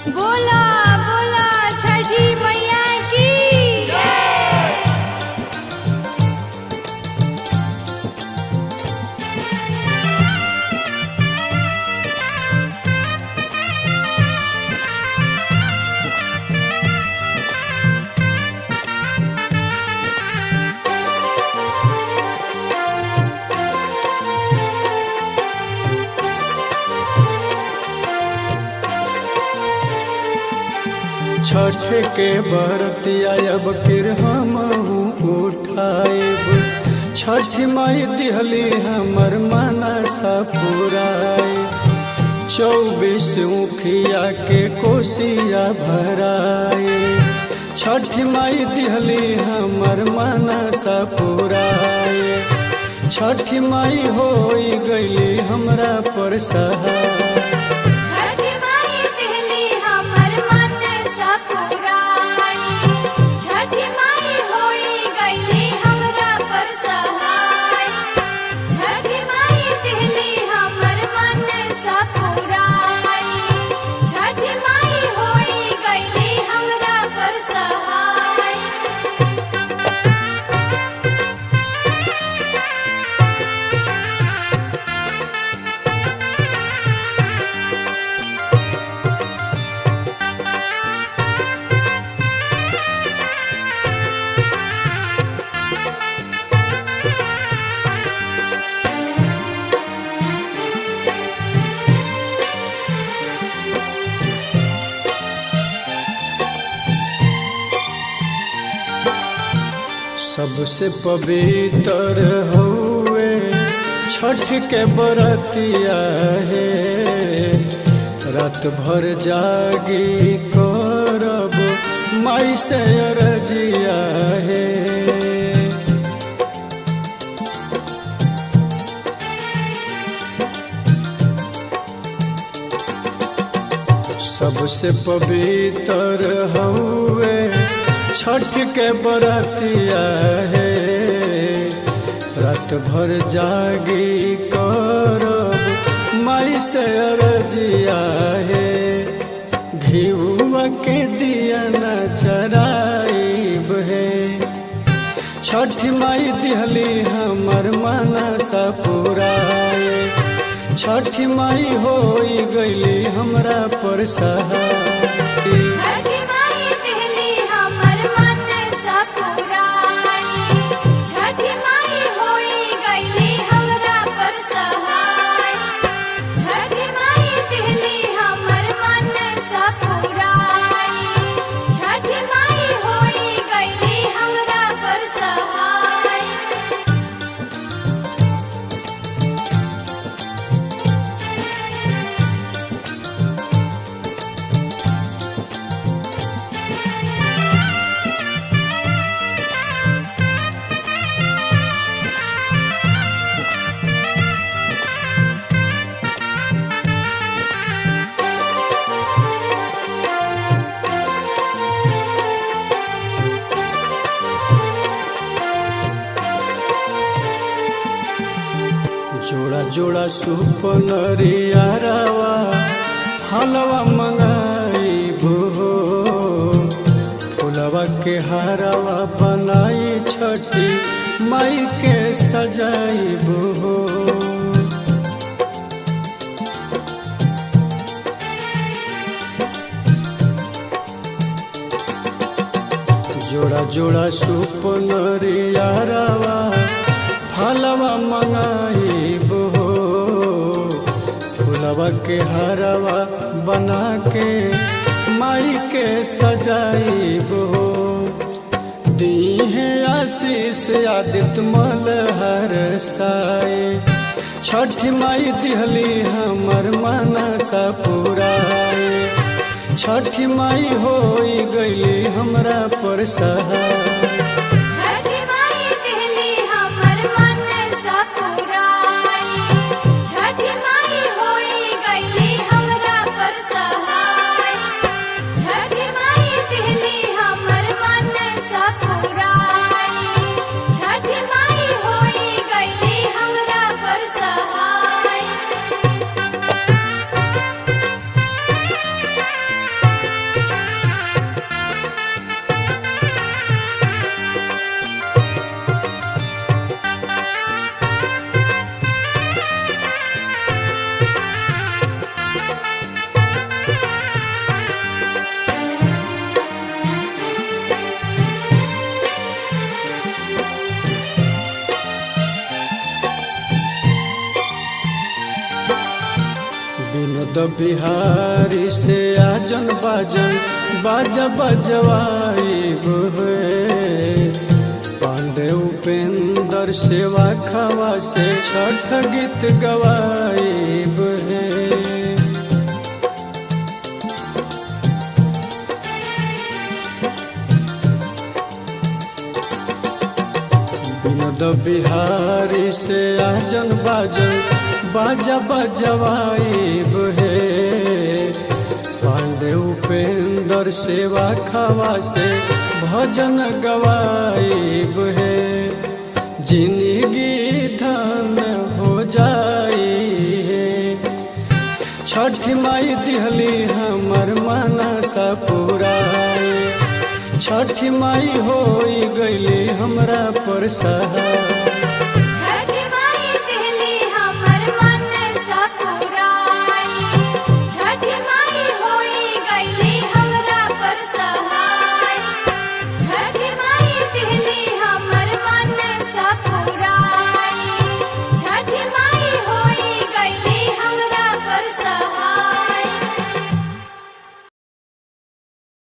बोला बोला छठी मैया की छठ के बरतिया अब किर हम उठाएब। छठ माई दिहली हमर मनसा पुराए। 24 उखिया के कोसिया भराए। छठ माई दिहली हमर मनसा पुराए। छठ माई होई गईली हमरा पर सहाय। सबसे पवित्र हुए छठ के बरतिया है। रात भर जागी करब माई से अरजिया है। सबसे पवित्र हुए छठ के बरतिया है। रात भर जागी करब माई से अरजिया है। घिउआ के दिया न जराइब है। छठ माई दिहली हमर मनसा पुराए। छठ माई होई गईली हमरा पर सहाय। जोड़ा जोड़ा सुपनरियारवा हलवा मंगाइबो। फुलवा के हारवा बनाई छठी माई के सजाइबो। जोड़ा जोड़ा सुपनरियारवा फलवा मंगाइबो। फुलवा के हारवा बना के माई के सजाइबो। दीहे आशीष आदित्य मल हरसाए। छठ माई दिहली हमर मनसा पुराए। छठ माई होई गईली हमरा पर सहाय। विनोद बिहारी से आजन बाजन बाजा बजवाइब है। पांडे उपेंद्र सेवा खावा से छठ गीत गवाइब है। विनोद बिहारी से आजन बाजन बाजा बजवाइब है। पांडे उपेंद्र सेवा खावा से भजन गवाइब है। जिंदगी धन हो जाई है। छठ माई दिहली हमर मनसा पुराए। छठ माई होई गईली हमरा पर सहाय।